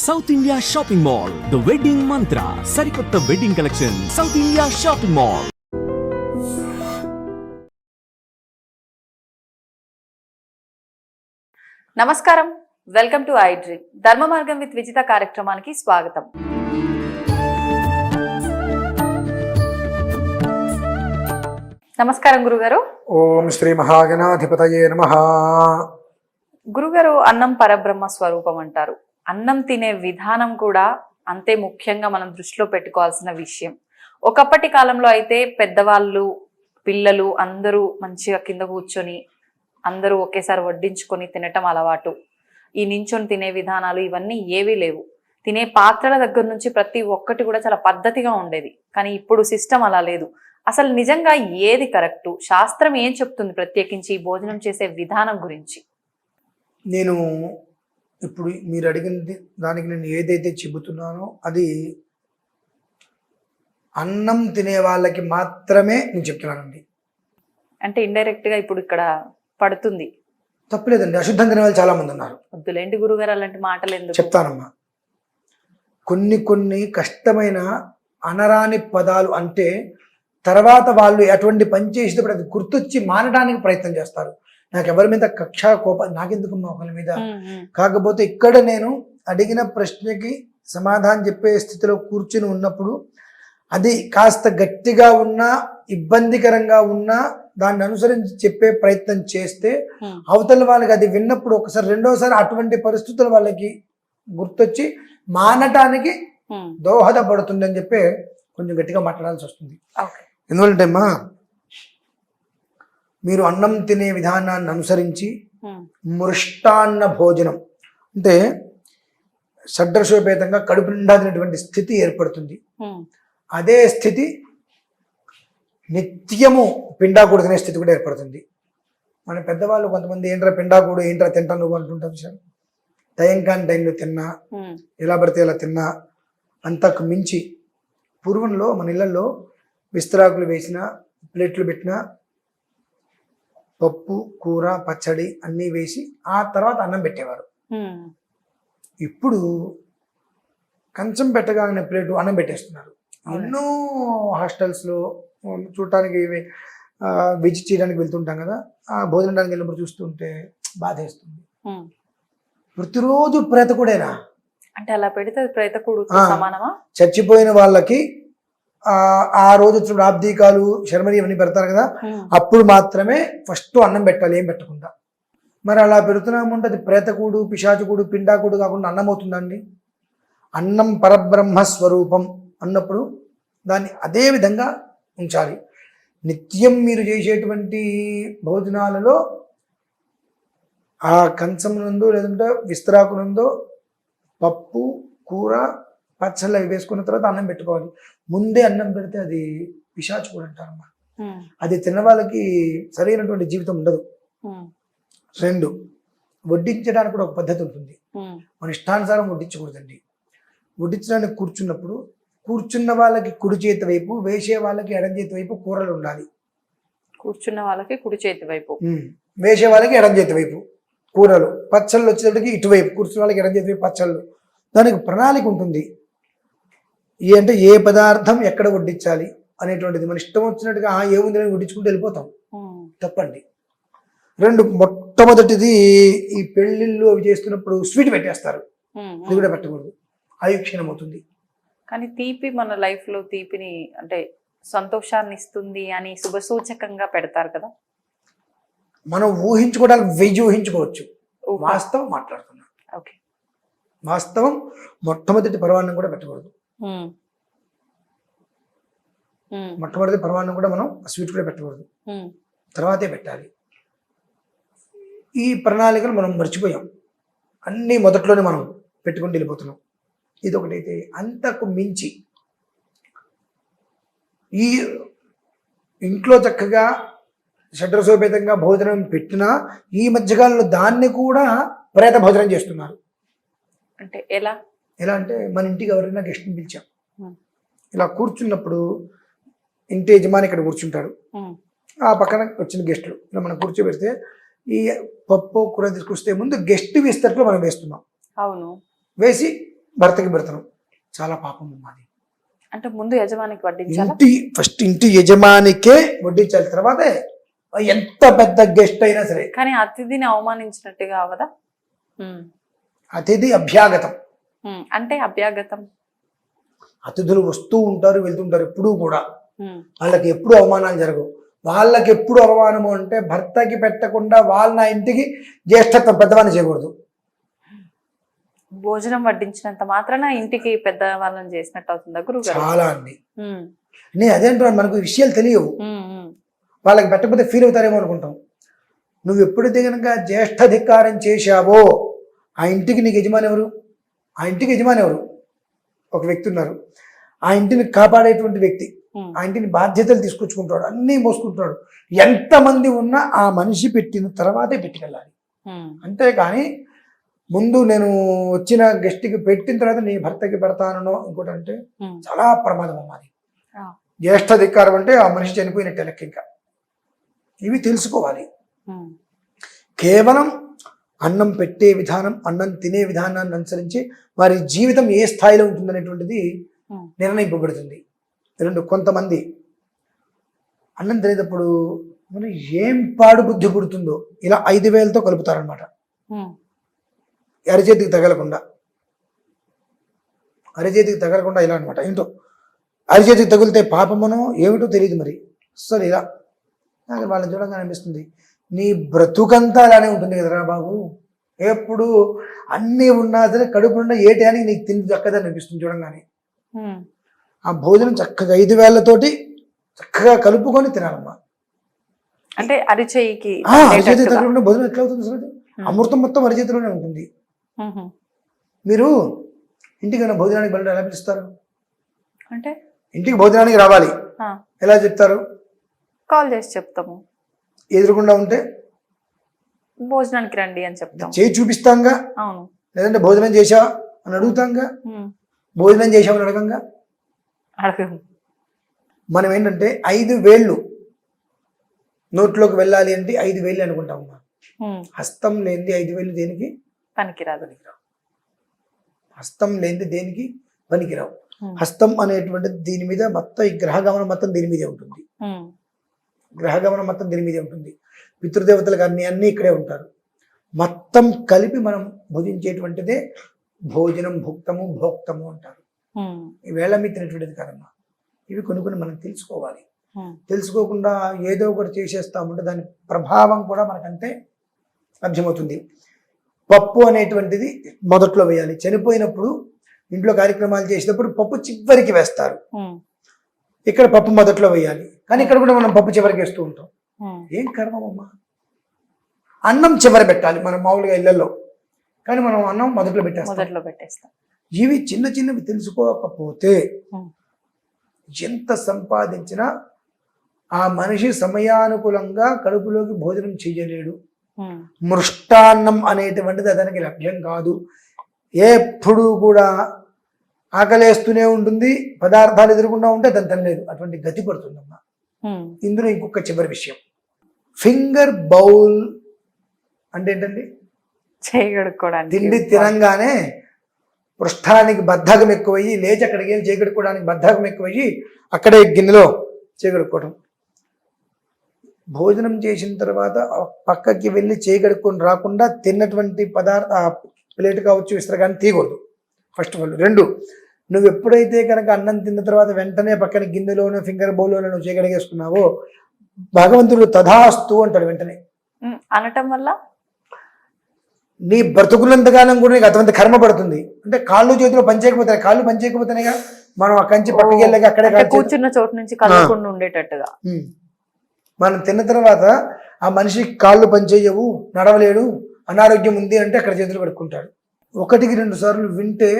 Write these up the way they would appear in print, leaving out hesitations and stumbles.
South India shopping mall, the wedding మంత్ర, సరికొత్త wedding collection, south India shopping mall. నమస్కారం, welcome to I dream. ధర్మ మార్గం with Vijitha కార్యక్రమానికి స్వాగతం. నమస్కారం గురుగారు. ఓం శ్రీ మహాగణాధిపతయే నమః. గురుగారు, అన్నం పరబ్రహ్మ స్వరూపం అంటారు. అన్నం తినే విధానం కూడా అంతే ముఖ్యంగా మనం దృష్టిలో పెట్టుకోవాల్సిన విషయం. ఒకప్పటి కాలంలో అయితే పెద్దవాళ్ళు, పిల్లలు అందరూ మంచిగా కింద కూర్చొని అందరూ ఒకేసారి వడ్డించుకొని తినటం అలవాటు. ఈ నించొని తినే విధానాలు ఇవన్నీ ఏవీ లేవు. తినే పాత్రల దగ్గర నుంచి ప్రతి ఒక్కటి కూడా చాలా పద్ధతిగా ఉండేది. కానీ ఇప్పుడు సిస్టమ్ అలా లేదు. అసలు నిజంగా ఏది కరెక్టు? శాస్త్రం ఏం చెప్తుంది ప్రత్యేకించి ఈ భోజనం చేసే విధానం గురించి? నేను ఇప్పుడు మీరు అడిగినది దానికి నేను ఏదైతే చెబుతున్నానో అది అన్నం తినే వాళ్ళకి మాత్రమే నేను చెప్తున్నానండి. అంటే ఇండైరెక్ట్ గా ఇప్పుడు ఇక్కడ పడుతుంది. తప్పులేదండి, అశుద్ధం తినే వాళ్ళు చాలా మంది ఉన్నారు. వద్దులేండి గురుగారు అలాంటి మాటలు ఎందుకు. చెప్తానమ్మా. కొన్ని కష్టమైన అనరాని పదాలు అంటే తర్వాత వాళ్ళు అటువంటి పని చేసేటప్పుడు అది గుర్తొచ్చి మానడానికి ప్రయత్నం చేస్తారు. నాకు ఎవరి మీద కక్ష కోపం నాకెందుకు ఒకరి మీద. కాకపోతే ఇక్కడ నేను అడిగిన ప్రశ్నకి సమాధానం చెప్పే స్థితిలో కూర్చుని ఉన్నప్పుడు అది కాస్త గట్టిగా ఉన్నా ఇబ్బందికరంగా ఉన్నా దాన్ని అనుసరించి చెప్పే ప్రయత్నం చేస్తే అవతల వాళ్ళకి అది విన్నప్పుడు ఒకసారి రెండోసారి అటువంటి పరిస్థితులు వాళ్ళకి గుర్తొచ్చి మానటానికి దోహదపడుతుంది అని చెప్పి కొంచెం గట్టిగా మాట్లాడాల్సి వస్తుంది. ఎందుకంటే అమ్మా, మీరు అన్నం తినే విధానాన్ని అనుసరించి మృష్టాన్న భోజనం అంటే షడ్రసోపేతంగా కడుపు నిండా తినేటువంటి స్థితి ఏర్పడుతుంది. అదే స్థితి నిత్యము పిండాకుడు తినే స్థితి కూడా ఏర్పడుతుంది. మన పెద్దవాళ్ళు కొంతమంది ఏంట్రా పిండాకుడు, ఏంట్రా తింటా నువ్వు అంటుంటారు సార్. టైం కాని టైంలో తిన్నా, ఎలా పడితే ఎలా తిన్నా, అంతకు మించి పూర్వంలో మన ఇళ్లలో విస్తరాకులు వేసిన ప్లేట్లు పెట్టిన పప్పు కూర పచ్చడి అన్నీ వేసి ఆ తర్వాత అన్నం పెట్టేవారు. ఇప్పుడు కంచం పెట్టగానే ప్లేటు అన్నం పెట్టేస్తున్నారు. ఎన్నో హాస్టల్స్లో చూడటానికి విజిట్ చేయడానికి వెళ్తుంటాం కదా, ఆ భోజనానికి వెళ్ళినప్పుడు చూస్తుంటే బాధేస్తుంది. ప్రతిరోజు ప్రేతకుడేనా అంటే అలా పెడితే ప్రేతకుడు సమానమా? చచ్చిపోయిన వాళ్ళకి ఆ రోజు ఆబ్దీకాలు శర్మని ఇవన్నీ పెడతారు కదా, అప్పుడు మాత్రమే ఫస్ట్ అన్నం పెట్టాలి, ఏం పెట్టకుండా. మరి అలా పెడుతున్నామంటే అది ప్రేతకుడు, పిశాచుకుడు, పిండాకుడు కాకుండా అన్నం అవుతుందండి. అన్నం పరబ్రహ్మ స్వరూపం అన్నప్పుడు దాన్ని అదే విధంగా ఉంచాలి. నిత్యం మీరు చేసేటువంటి భోజనాలలో ఆ కంచమునందు లేదంటే విస్తరాకునందు పప్పు కూర పచ్చళ్ళు అవి వేసుకున్న తర్వాత అన్నం పెట్టుకోవాలి. ముందే అన్నం పెడితే అది పిశాచుకుడు అంటారమ్మా. అది తిన్న వాళ్ళకి సరైనటువంటి జీవితం ఉండదు. రెండు, వడ్డించడానికి కూడా ఒక పద్ధతి ఉంటుంది. మన ఇష్టానుసారం వడ్డించకూడదండి. వడ్డించడానికి కూర్చున్నప్పుడు కూర్చున్న వాళ్ళకి కుడి చేతి వైపు, వేసే వాళ్ళకి ఎడం చేతి వైపు కూరలు ఉండాలి. కూర్చున్న వాళ్ళకి కుడి చేతి వైపు, వేసే వాళ్ళకి ఎడం చేతి వైపు కూరలు. పచ్చళ్ళు వచ్చేటప్పటికి ఇటువైపు, కూర్చున్న వాళ్ళకి ఎడం చేతి వైపు పచ్చళ్ళు. దానికి ప్రణాళిక ఉంటుంది. అంటే ఏ పదార్థం ఎక్కడ వడ్డించాలి అనేటువంటిది మన ఇష్టం వచ్చినట్టుగా ఏముంది అని వడ్డించుకుంటూ వెళ్ళిపోతాం, తప్పండి. రెండు, మొట్టమొదటిది ఈ పెళ్లిళ్ళు అవి చేస్తున్నప్పుడు స్వీట్ పెట్టేస్తారు. అది కూడా పెట్టకూడదు, ఆయుక్షీణం అవుతుంది. కానీ తీపి మన లైఫ్ లో తీపిని అంటే సంతోషాన్ని ఇస్తుంది అని శుభసూచకంగా పెడతారు కదా. మనం ఊహించుకోవడానికి వెయ్యి ఊహించుకోవచ్చు. వాస్తవం మాట్లాడుతున్నాం. ఓకే, వాస్తవం మొట్టమొదటి పరమాన్నం కూడా పెట్టకూడదు. మొట్టమొదటి పరమాన్నం కూడా మనం స్వీట్ కూడా పెట్టకూడదు, తర్వాతే పెట్టాలి. ఈ ప్రణాళికను మనం మర్చిపోయాం. అన్నీ మొదట్లోనే మనం పెట్టుకుంటూ వెళ్ళిపోతున్నాం. ఇది ఒకటైతే, అంతకు మించి ఈ ఇంట్లో చక్కగా షడ్రసోపేతంగా భోజనం పెట్టినా ఈ మధ్యకాలంలో దాన్ని కూడా ప్రేత భోజనం చేస్తున్నారు. అంటే ఎలా అంటే మన ఇంటికి ఎవరైనా గెస్ట్ని పిలిచాం, ఇలా కూర్చున్నప్పుడు ఇంటి యజమాని ఇక్కడ కూర్చుంటాడు, ఆ పక్కన వచ్చిన గెస్టులు ఇలా మనం కూర్చోబెడితే ఈ పప్పు కూర తీసుకొస్తే ముందు గెస్ట్ విస్తట్లో మనం వేస్తున్నాం. అవును, వేసి భర్తకి పెడతాం, చాలా పాపం అది. అంటే ముందు యజమానికి వడ్డించాలా? ఫస్ట్ ఇంటి యజమానికే వడ్డించాలి, తర్వాతే ఎంత పెద్ద గెస్ట్ అయినా సరే. కానీ అతిథిని అవమానించినట్టుగా అవదా? అతిథి అభ్యాగతం. అంటే అభ్యాగతం, అతిథులు వస్తూ ఉంటారు వెళ్తుంటారు, ఎప్పుడూ కూడా వాళ్ళకి ఎప్పుడు అవమానాలు జరగవు. వాళ్ళకి ఎప్పుడు అవమానము అంటే భర్తకి పెట్టకుండా వాళ్ళ ఇంటికి జ్యేష్ఠత్వం పెద్దవాళ్ళని చేయకూడదు. భోజనం వడ్డించినంత మాత్రాన ఇంటికి పెద్ద వాళ్ళని చేసినట్టు అవుతుందా గురుగారు? చాలా అండి. నేను అదేంటో మనకు విషయాలు తెలియవు, వాళ్ళకి పెట్టకపోతే ఫీల్ అవుతారేమో అనుకుంటాం. నువ్వు ఎప్పుడైతే కనుక జ్యేష్ఠాధికారం చేశావో ఆ ఇంటికి నీకు యజమాని ఎవరు? ఆ ఇంటికి యజమాని ఎవరు? ఒక వ్యక్తి ఉన్నారు, ఆ ఇంటిని కాపాడేటువంటి వ్యక్తి, ఆ ఇంటిని బాధ్యతలు తీసుకొచ్చుకుంటాడు, అన్నీ మోసుకుంటున్నాడు. ఎంతమంది ఉన్నా ఆ మనిషి పెట్టిన తర్వాతే పెట్టుకెళ్ళాలి. అంతేకాని ముందు నేను వచ్చిన గెస్ట్కి పెట్టిన తర్వాత నీ భర్తకి పెడతానో ఇంకోటి అంటే చాలా ప్రమాదం అమ్మాది. జ్యేష్ఠాధికారం అంటే ఆ మనిషి చనిపోయినట్టే లెక్క. ఇంకా ఇవి తెలుసుకోవాలి. కేవలం అన్నం పెట్టే విధానం, అన్నం తినే విధానాన్ని అనుసరించి వారి జీవితం ఏ స్థాయిలో ఉంటుందనేటువంటిది నిర్ణయింపబడుతుంది. రెండు, కొంతమంది అన్నం తినేటప్పుడు మనం ఏం పాడు బుద్ధి పుడుతుందో ఇలా 5 వేలతో కలుపుతారనమాట, అరిచేతికి తగలకుండా. అరిచేతికి తగలకుండా ఇలా అనమాట. ఏంటో అరిచేతికి తగిలితే పాపమనో ఏమిటో తెలియదు మరి. అసలు ఇలా నాకు వాళ్ళని చూడంగానే అనిపిస్తుంది, నీ బ్రతుకంతా అలానే ఉంటుంది కదరా బాబు. ఎప్పుడు అన్నీ ఉన్నా సరే కడుపు నిండా ఏ టయానికి నీకు తిండి దక్కదని అనిపిస్తుంది చూడంగానే. ఆ భోజనం చక్కగా 5 వేలతోటి చక్కగా కలుపుకొని తినాలమ్మా. అంటే అరిచేయికి అరిచేతికి తగలకుండా భోజనం ఎట్లా అవుతుంది? అసలు అమృతం మొత్తం అరిచేతిలోనే ఉంటుంది. మీరు ఇంటికైనా భోజనానికి వెళ్ళడం ఎలా పిలుస్తారు? అంటే ఇంటికి భోజనానికి రావాలి ఎలా చెప్తారు? కాల్ చేసి చెప్తాము. ఎదురుకుండా ఉంటే భోజనానికి రండి అని చెప్తాం, చేయి చూపిస్తాంగా. అవును. లేదంటే భోజనం చేశావా అని అడుగుతాంగా. భోజనం చేశామని అడగంగా. మనం ఏంటంటే 5 వేళ్ళు నోట్లోకి వెళ్ళాలి అంటే 5 వేలు అనుకుంటాం. హస్తం లేనిది 5 వేలు దేనికి పనికిరాదు. హస్తం లేనిది దేనికి పనికిరావు. హస్తం అనేటువంటిది దీని మీద మొత్తం, ఈ గ్రహగమనం మొత్తం దీని మీదే ఉంటుంది. గ్రహగమనం మొత్తం దీని మీదే ఉంటుంది. పితృదేవతలకు అన్ని ఇక్కడే ఉంటారు. మొత్తం కలిపి మనం భుజించేటువంటిదే భోజనం. భుక్తము భోక్తము అంటారు. ఈ వేళ మీద తినేటువంటిది కాదమ్మా. ఇవి కొన్ని మనం తెలుసుకోవాలి. తెలుసుకోకుండా ఏదో ఒకటి చేసేస్తామంటే దాని ప్రభావం కూడా మనకంతే లభ్యమవుతుంది. పప్పు అనేటువంటిది మొదట్లో వేయాలి. చనిపోయినప్పుడు ఇంట్లో కార్యక్రమాలు చేసినప్పుడు పప్పు చివరికి వేస్తారు. ఇక్కడ పప్పు మొదట్లో వేయాలి, కానీ ఇక్కడ కూడా మనం పప్పు చివరికి వేస్తూ ఉంటాం. ఏం కర్మమ్మా. అన్నం చివరి పెట్టాలి మనం మామూలుగా ఇళ్లలో, కానీ మనం అన్నం మొదట్లో పెట్టేస్తాం. ఇవి చిన్నవి తెలుసుకోకపోతే ఎంత సంపాదించినా ఆ మనిషి సమయానుకూలంగా కడుపులోకి భోజనం చెయ్యలేడు. మృష్టాన్నం అనేటువంటిది అతనికి లభ్యం కాదు. ఎప్పుడు కూడా ఆకలేస్తూనే ఉంటుంది, పదార్థాలు ఎదురుకుండా ఉంటే దాన్ని తినలేదు, అటువంటి గతి పడుతుందమ్మా. ఇందులో ఇంకొక చివరి విషయం, ఫింగర్ బౌల్ అంటే ఏంటండి? చేయగడుక్కోవడానికి. తిండి తినంగానే పృష్ఠానికి బద్ధకం ఎక్కువయ్యి లేచి అక్కడికి వెళ్ళి చేయగడుక్కోవడానికి బద్ధకం ఎక్కువయ్యి అక్కడే గిన్నెలో చేయగడుక్కోవడం. భోజనం చేసిన తర్వాత పక్కకి వెళ్ళి చేయగడుక్కొని రాకుండా తిన్నటువంటి ప్లేట్ కావచ్చు విస్తరగానే తీయకూడదు. First of all. 2, నువ్వు ఎప్పుడైతే కనుక అన్నం తిన్న తర్వాత వెంటనే పక్కన గిన్నెలోనో ఫింగర్ బౌల్లోనో నువ్వు చేయగడిగేసుకున్నావో భగవంతుడు తథాస్తు అంటాడు వెంటనే. అనటం వల్ల నీ బ్రతుకులంతకాలం కూడా నీకు అటువంటి కర్మ పడుతుంది. అంటే కాళ్ళు చేతులు పనిచేయకపోతాయి, కాళ్ళు పనిచేయకపోతేనేగా మనం ఆ కంచి పక్కకి వెళ్ళగా అక్కడే కూర్చున్న చోటు నుంచి కదలకుండా ఉండేటట్టుగా. మనం తిన్న తర్వాత ఆ మనిషి కాళ్ళు పనిచేయవు, నడవలేడు, అనారోగ్యం ఉంది అంటే అక్కడ చేతులు కడుక్కుంటాడు. 1కి 2 సార్లు వింటే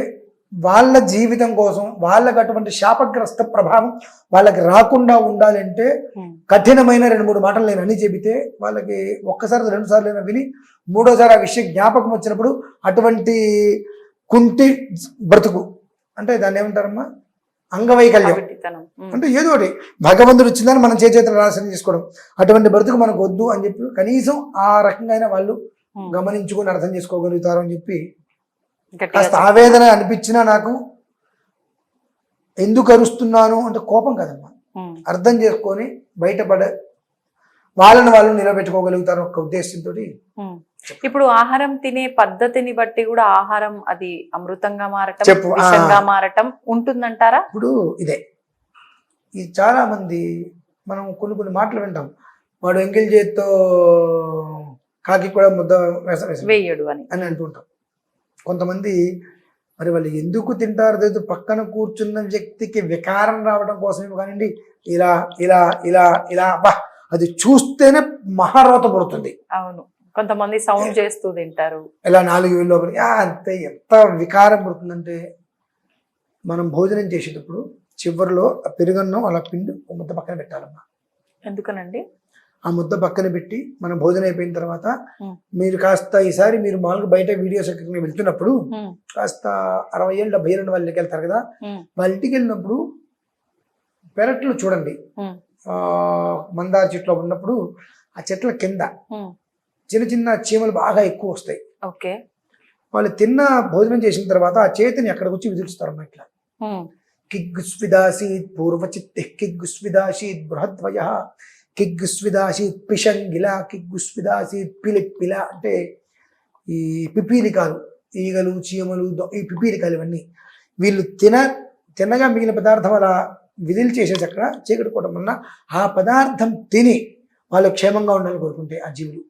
వాళ్ళ జీవితం కోసం వాళ్ళకి అటువంటి శాపగ్రస్త ప్రభావం వాళ్ళకి రాకుండా ఉండాలంటే కఠినమైన 2-3 మాటలు నేను అని చెబితే వాళ్ళకి 1 సారి 2 సార్లు అయినా విని 3వ సారి ఆ విషయం జ్ఞాపకం వచ్చినప్పుడు అటువంటి కుంటి బ్రతుకు అంటే దాన్ని ఏమంటారమ్మా, అంగవైకల్యం అంటే ఏదో ఒకటి భగవంతుడు ఇచ్చిందని మనం చేతులు నాశనం చేసుకోవడం, అటువంటి బ్రతుకు మనకు వద్దు అని చెప్పి కనీసం ఆ రకంగా వాళ్ళు గమనించుకొని అర్థం చేసుకోగలుగుతారు అని చెప్పి గట్టిగా కాస్త ఆవేదన అనిపించినా నాకు ఎందుకు అరుస్తున్నాను అంటే కోపం కదమ్మా, ఉమ్, అర్థం చేసుకొని బయటపడ వాళ్ళని వాళ్ళు నిలబెట్టుకోగలుగుతారు ఒక ఉద్దేశంతో. ఉమ్. ఇప్పుడు ఆహారం తినే పద్ధతిని బట్టి కూడా ఆహారం అది అమృతంగా మారటం, చెప్పు. విషంగా మారటం ఉంటుందంటారా? ఇప్పుడు ఇదే ఇది చాలా మంది మనం కొన్ని మాటలు వింటాం, వాడు ఎంగిల్ చేత్తో కాకి కూడా ముద్ద వేయడు అని అని అంటుంటాం. కొంతమంది మరి వాళ్ళు ఎందుకు తింటారు లేదు, పక్కన కూర్చున్న వ్యక్తికి వికారం రావడం కోసమే కానివ్వండి, ఇలా ఇలా ఇలా ఇలా బా అది చూస్తేనే మహారోత పడుతుంది. అవును, కొంతమంది సౌండ్ చేస్తూ తింటారు. ఇలా 4 వేలు లోపల అంతే ఎంత వికారం పడుతుందంటే, మనం భోజనం చేసేటప్పుడు చివరిలో ఆ పెరుగన్నం అలా పిండి ఒక ముద్ద పక్కన పెట్టాలమ్మా. ఎందుకనండి? ఆ ముద్ద పక్కన పెట్టి మనం భోజనం అయిపోయిన తర్వాత Hmm. కాస్త ఈసారి మీరు మామూలుగా బయట వీడియోస్ వెళ్తున్నప్పుడు ఉమ్, కాస్త 60 ఏళ్ళు 70 ఏళ్ళు వాళ్ళ ఇంటికి వెళ్తారు కదా, ఉమ్, వాళ్ళ ఇంటికి వెళ్ళినప్పుడు పెరట్లు చూడండి, ఉమ్, మందార చెట్లు ఉన్నప్పుడు ఆ చెట్ల కింద ఉమ్. చిన్న చిన్న చీమలు బాగా ఎక్కువ వస్తాయి. ఓకే. వాళ్ళు తిన్న భోజనం చేసిన తర్వాత ఆ చేతిని ఎక్కడికి వచ్చి విదిలిస్తారమ్మా ఇట్లా. ఉమ్, కిగ్గుస్విదాసీత్ పూర్వచిత్తి కిగ్గుస్విదాసీత్ బృహద్వయ కిగ్గుస్విదాసీత్ పిషంగిల కిగ్గుస్విదాసీత్ పిలిప్పిల అంటే ఈ పిపీలికాలు, ఈగలు చీమలు ఈ పిపీలికాలు ఇవన్నీ వీళ్ళు తినగా మిగిలిన పదార్థం అలా విధులు చేసేసి అక్కడ చీకటి కోవడం వల్ల ఆ పదార్థం తిని వాళ్ళు క్షేమంగా ఉండాలని కోరుకుంటే ఆ జీవులు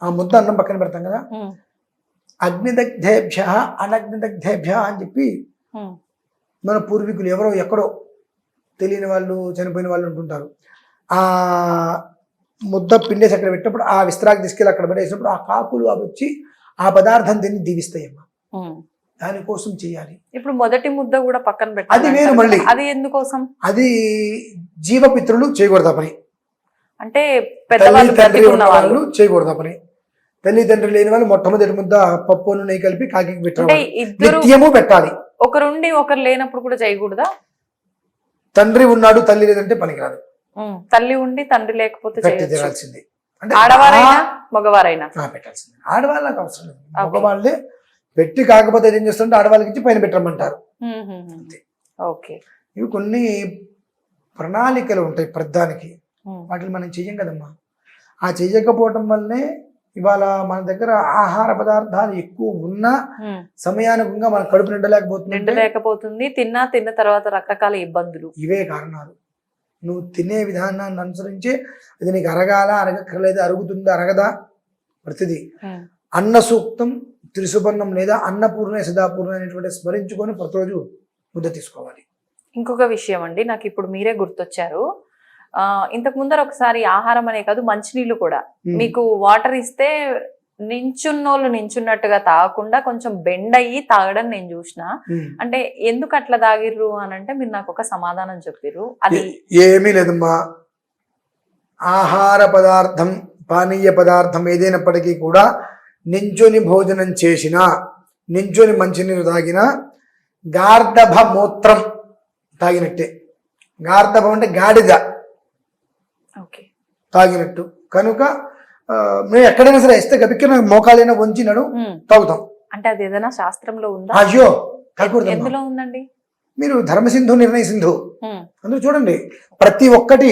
ఆ ముద్ద అన్నం పక్కన పెడతాం కదా, ఉమ్, అగ్నిదగ్ధేభ్య అనగ్నిదగ్ధేభ్య అని చెప్పి ఉమ్, మన పూర్వీకులు ఎవరో ఎక్కడో తెలియని వాళ్ళు చనిపోయిన వాళ్ళు ఉంటుంటారు. ఆ ముద్ద పిండేసి అక్కడ పెట్టినప్పుడు ఆ విస్తరాకు తీసుకెళ్ళి అక్కడ పడేసినప్పుడు ఆ కాకులు అవి వచ్చి ఆ పదార్థం తిని దీవిస్తాయమ్మా. ఉమ్. దానికోసం చేయాలి. ఇప్పుడు మొదటి ముద్ద కూడా పక్కన అది పెట్టాలి వేరు మళ్ళీ. అది ఎందుకోసం? అది జీవపిత్రులు చేయకూడదు ఆ పని, అంటే తల్లి పెద్దవాళ్ళు తండ్రి బ్రతికున్న ఉన్న వాళ్ళు. వాళ్ళు చేయకూడదు ఆ పని. తల్లి తండ్రి లేని వాళ్ళు మొట్టమొదటి ముద్ద పప్పు నెయ్యి కలిపి కాకి అంటే పెట్టాలి, ఇద్దరు నిత్యము పెట్టాలి. ఒకరుండి ఒకరు లేనప్పుడు కూడా చేయకూడదా? తండ్రి ఉన్నాడు తల్లి లేదంటే పనికిరాదు, తల్లి ఉండి తండ్రి లేకపోతే పెట్టి చేయొచ్చు. తీరాల్సిందే. అంటే ఆడవారైనా మగవారైనా పెట్టాల్సిందే. ఆడవాళ్ళకి అవసరం లేదు, మగవాళ్ళే పెట్టి కాకపోతే ఏం చేస్తుంటే ఆడవాళ్ళకి ఇచ్చి పైన పెట్టమంటారు. ఓకే. ఇవి కొన్ని ప్రణాళికలు ఉంటాయి ప్రధానికి, వాటిని మనం చెయ్యం కదమ్మా. ఆ చెయ్యకపోవటం వల్లనే ఇవాళ మన దగ్గర ఆహార పదార్థాలు ఎక్కువ ఉన్నా సమయానుగుణంగా మన కడుపు నిండలేకపోతుంది. నిండలేకపోతుంది, తిన్న తర్వాత రకరకాల ఇబ్బందులు. ఇవే కారణాలు. నువ్వు తినే విధానాన్ని అనుసరించే అది నీకు అరగాల అరగక్కర్లేదు, అరుగుతుందా అరగదా ప్రతిదీ. అన్న సూక్తం త్రిసుబర్ణం లేదా అన్నపూర్ణ సదాపూర్ణ అనేటువంటి స్మరించుకొని ప్రతిరోజు ముద్ద తీసుకోవాలి. ఇంకొక విషయం అండి, నాకు ఇప్పుడు మీరే గుర్తొచ్చారు. ఇంతకు ముందర ఒకసారి ఆహారం అనే కాదు మంచినీళ్ళు కూడా మీకు వాటర్ ఇస్తే నించున్నోళ్ళు నించున్నట్టుగా తాగకుండా కొంచెం బెండ్ అయ్యి తాగడం నేను చూసిన. అంటే ఎందుకు అట్లా తాగిర్రు అని అంటే మీరు నాకు ఒక సమాధానం చెప్పిర్రు. అది ఏమీ లేదమ్మా, ఆహార పదార్థం పానీయ పదార్థం ఏదైనప్పటికీ కూడా నించొని భోజనం చేసినా నించొని మంచినీరు తాగినా గార్ధభ మూత్రం తాగినట్టే. గార్ధభం అంటే గాడిద తాగినట్టు కనుక మేము ఎక్కడైనా సరే ఇస్తే గబిక్కిన మోకాలైనా వంచినడు తాగుతాం. అంటే అది ఏదైనా శాస్త్రంలో ఉందా? అయ్యో ఎందులో ఉందండి? మీరు ధర్మసింధు నిర్ణయ సింధు అందులో చూడండి, ప్రతి ఒక్కటి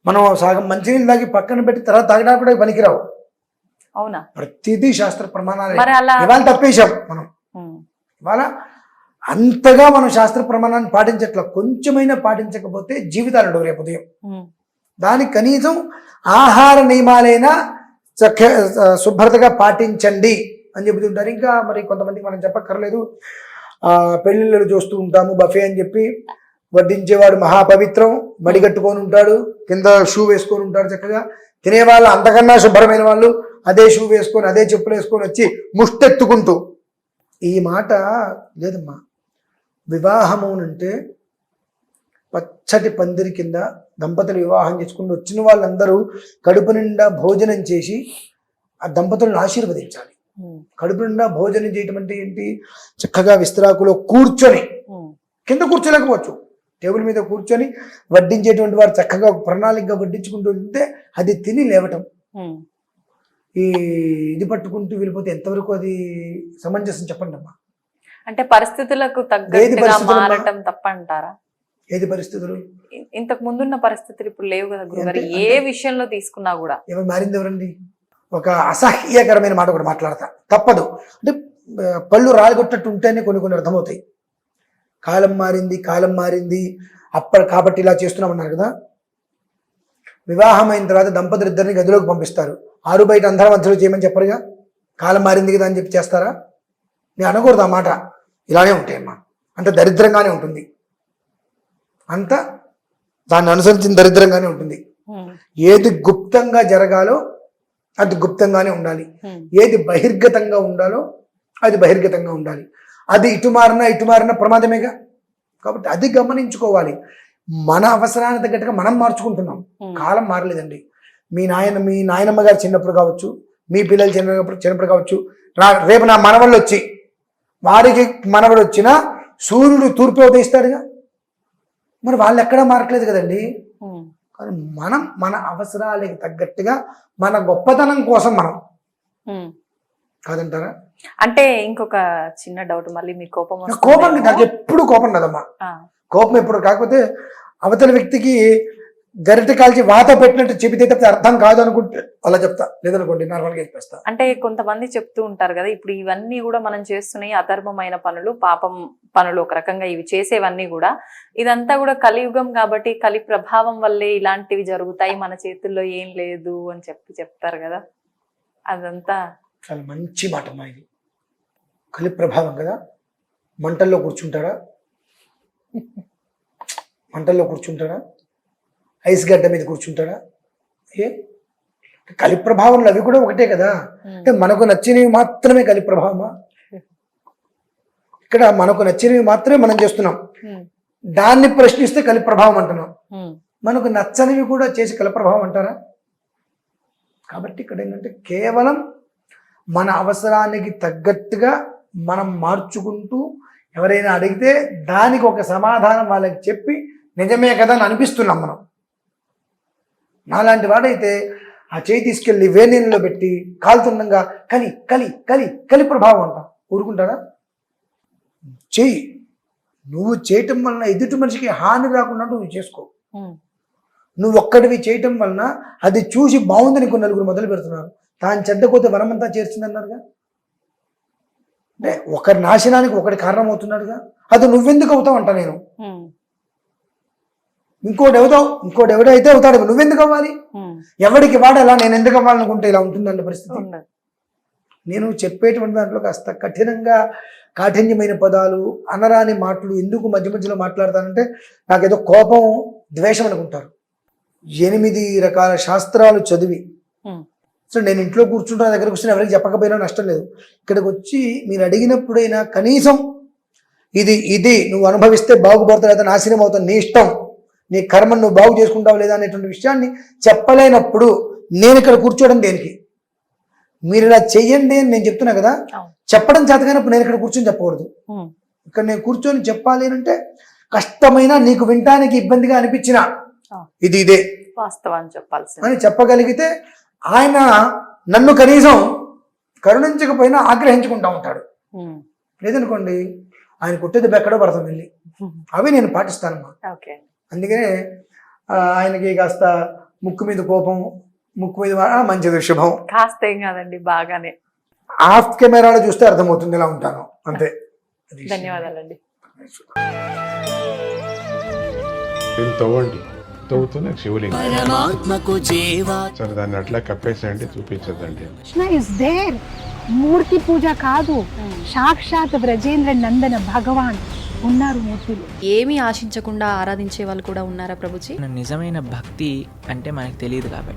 మనం సగం మంచినీళ్ళు తాగి పక్కన పెట్టి తర్వాత తాగడానికి కూడా పనికిరావు. అవునా? ప్రతిదీ శాస్త్ర ప్రమాణాలు. ఇవాళ తప్పేశాం మనం. ఇవాళ అంతగా మనం శాస్త్ర ప్రమాణాన్ని పాటించట్ల, కొంచెమైనా పాటించకపోతే జీవితాలు రేపు ఉదయం. దానికి కనీసం ఆహార నియమాలైనా శుభ్రతగా పాటించండి అని చెబుతుంటారు. ఇంకా మరి కొంతమందికి మనం చెప్పక్కర్లేదు, పెళ్లిళ్ళు చూస్తూ ఉంటాము బఫే అని చెప్పి వడ్డించేవాడు మహాపవిత్రం, మడిగట్టుకొని ఉంటాడు, కింద షూ వేసుకొని ఉంటాడు చక్కగా. తినేవాళ్ళు అంతకన్నా శుభ్రమైన వాళ్ళు అదే షూ వేసుకొని అదే చెప్పులు వేసుకొని వచ్చి ముష్టెత్తుకుంటూ. ఈ మాట లేదమ్మా. వివాహమునంటే పచ్చటి పందిరి కింద దంపతులు వివాహం చేసుకుని వచ్చిన వాళ్ళందరూ కడుపు నిండా భోజనం చేసి ఆ దంపతులను ఆశీర్వదించాలి. కడుపు నిండా భోజనం చేయటం అంటే ఏంటి? చక్కగా విస్తరాకులో కూర్చొని, కింద కూర్చోలేకపోవచ్చు, టేబుల్ మీద కూర్చొని వడ్డించేటువంటి వారు చక్కగా ప్రణాళికగా వడ్డించుకుంటూ ఉంటే అది తిని లేవటం. ఈ ఇది పట్టుకుంటూ వెళ్ళిపోతే ఎంతవరకు అది సమంజసం చెప్పండి అమ్మా. అంటే పరిస్థితులకు తగ్గట్టుగా పరిస్థితులమ్మా? మారటం తప్పంటారా? ఏది పరిస్థితులు? ఇంతకు ముందున్న పరిస్థితులు ఇప్పుడు లేవు కదా గురుగారు, అంటే- ఏ విషయంలో తీసుకున్నా కూడా. ఎవరు మారింది ఎవరండి? ఒక అసహ్యకరమైన మాట కూడా మాట్లాడతా, తప్పదు. అంటే పళ్ళు రాలగొట్టట్టు ఉంటేనే కొన్ని కొన్ని అర్థమవుతాయి. కాలం మారింది, కాలం మారింది, కాబట్టి ఇలా చేస్తున్నామన్నారు కదా. వివాహం అయిన తర్వాత దంపతులు ఇద్దరిని గదిలోకి పంపిస్తారు, ఆరు బయట అందరం మధ్యలో చేయమని చెప్పరుగా. కాలం మారింది కదా అని చెప్పి చేస్తారా? నేను అనకూడదు ఆ మాట. ఇలానే ఉంటాయమ్మా, అంత దరిద్రంగానే ఉంటుంది, అంత దాన్ని అనుసరించిన దరిద్రంగానే ఉంటుంది. ఏది గుప్తంగా జరగాలో అది గుప్తంగానే ఉండాలి, ఏది బహిర్గతంగా ఉండాలో అది బహిర్గతంగా ఉండాలి. అది ఇటు మారినా ప్రమాదమేగా. కాబట్టి అది గమనించుకోవాలి. మన అవసరానికి తగ్గట్టుగా మనం మార్చుకుంటున్నాం, కాలం మారలేదండి. మీ నాయనమ్మ గారు చిన్నప్పుడు కావచ్చు, మీ పిల్లలు చిన్నప్పుడు కావచ్చు, రేపు నా మనవళ్ళు వచ్చి వారికి మనవడు వచ్చినా సూర్యుడు తూర్పు ఉదయిస్తాడుగా. మరి వాళ్ళు ఎక్కడా మారట్లేదు కదండి. కానీ మనం మన అవసరాలకి తగ్గట్టుగా మన గొప్పతనం కోసం మనం కాదంటారా? అంటే ఇంకొక చిన్న డౌట్, మళ్ళీ మీ కోపం కోపం నాకు ఎప్పుడు కోపం కదమ్మా. కోపం ఎప్పుడు, కాకపోతే అవతల వ్యక్తికి గరిటె కాల్చి వాత పెట్టినట్టు చెబితే తప్ప అర్థం కాదు అనుకుంటే అలా చెప్తా, లేదనుకోండి నార్మల్గా చెప్పేస్తా. అంటే కొంతమంది చెప్తూ ఉంటారు కదా, ఇప్పుడు ఇవన్నీ కూడా మనం చేస్తున్నాయి అధర్మమైన పనులు, పాపం పనులు, ఒక రకంగా ఇవి చేసేవన్నీ కూడా, ఇదంతా కూడా కలియుగం కాబట్టి కలి ప్రభావం వల్లే ఇలాంటివి జరుగుతాయి, మన చేతుల్లో ఏం లేదు అని చెప్తారు కదా. అదంతా చాలా మంచి మాట అమ్మా ఇది. కలి ప్రభావం కదా. మంటల్లో కూర్చుంటాడా? మంటల్లో కూర్చుంటాడా? ఐస్ గడ్డ మీద కూర్చుంటాడా? కలి ప్రభావంలో అవి కూడా ఒకటే కదా. అంటే మనకు నచ్చినవి మాత్రమే కలి ప్రభావమా? ఇక్కడ మనకు నచ్చినవి మాత్రమే మనం చేస్తున్నాం, దాన్ని ప్రశ్నిస్తే కలి ప్రభావం అంటున్నాం. మనకు నచ్చనివి కూడా చేసి కలి ప్రభావం అంటారా? కాబట్టి ఇక్కడ ఏంటంటే కేవలం మన అవసరానికి తగ్గట్టుగా మనం మార్చుకుంటూ, ఎవరైనా అడిగితే దానికి ఒక సమాధానం వాళ్ళకి చెప్పి నిజమే కదా అని అనిపిస్తున్నాం మనం. నాలాంటి వాడైతే ఆ చేయి తీసుకెళ్ళి వేణీళ్ళలో పెట్టి కాలుతుండగా కలి కలి కలి కలి ప్రభావం అంట ఊరుకుంటాడా? చెయ్యి, నువ్వు చేయటం వలన ఎదుటి మనిషికి హాని రాకుండా నువ్వు చేసుకో. నువ్వు ఒక్కడివి చేయటం వలన అది చూసి బాగుందని కొన్ని నలుగురు మొదలు పెడుతున్నారు. తాను చెడ్డకోతే వనమంతా చేర్చిందన్నారుగా. అంటే ఒకరి నాశనానికి ఒకటి కారణం అవుతున్నాడుగా. అది నువ్వెందుకు అవుతావు అంట నేను. ఇంకోటి ఎవడైతే అవుతాడు, నువ్వెందుకు అవ్వాలి? ఎవడికి వాడాలా, నేను ఎందుకు అవ్వాలనుకుంటే ఇలా ఉంటుందండి పరిస్థితి. నేను చెప్పేటువంటి దాంట్లో కాస్త కాఠిన్యమైన పదాలు, అనరాని మాటలు ఎందుకు మధ్య మధ్యలో మాట్లాడతానంటే నాకేదో కోపం, ద్వేషం అనుకుంటారు. 8 రకాల శాస్త్రాలు చదివి, సో నేను ఇంట్లో కూర్చుంటున్న దగ్గరకు వచ్చిన ఎవరికి చెప్పకపోయినా నష్టం లేదు. ఇక్కడికి వచ్చి మీరు అడిగినప్పుడైనా కనీసం ఇది నువ్వు అనుభవిస్తే బాగుపడతావు లేదా నాశనం అవుతావు, నీ ఇష్టం, నీ కర్మను నువ్వు బాగు చేసుకుంటావు లేదా అనేటువంటి విషయాన్ని చెప్పలేనప్పుడు నేను ఇక్కడ కూర్చోవడం దేనికి? మీరు ఇలా చెయ్యండి అని నేను చెప్తున్నా కదా. చెప్పడం చేతగానప్పుడు నేను ఇక్కడ కూర్చొని చెప్పకూడదు. ఇక్కడ నేను కూర్చొని చెప్పాలి అంటే కష్టమైన, నీకు వినటానికి ఇబ్బందిగా అనిపించిన ఇదే వాస్తవాన్ని చెప్పాల్సి అని చెప్పగలిగితే ఆయన నన్ను కనీసం కరుణించకపోయినా ఆగ్రహించుకుంటా ఉంటాడు. లేదనుకోండి ఆయన కొట్టేది ఎక్కడో పడతాం వెళ్ళి. అవి నేను పాటిస్తానమ్మా. అందుకనే ఆయనకి కాస్త ముక్కు మీద కోపం, ముక్కు మీద మంచిది, శుభం కాస్త ఏం కాదండి, బాగానే. ఆఫ్ కెమెరాలో చూస్తే అర్థమవుతుంది ఇలా ఉంటాను, అంతే. ధన్యవాదాలండి. తవ్వుతూనే శివలింగం. సరే దాన్ని అట్లా కప్పేసేయండి, చూపించదండి. Krishna is there. మూర్తి పూజ కాదు, సాక్షాత్ బ్రజేంద్ర నందన భగవాన్ ఉన్నారు మూర్తిలో. ఏమీ ఆశించకుండా ఆరాధించే వాళ్ళు కూడా ఉన్నారా ప్రభుజీ? నిజమైన భక్తి అంటే మనకు తెలియదు కాబట్టి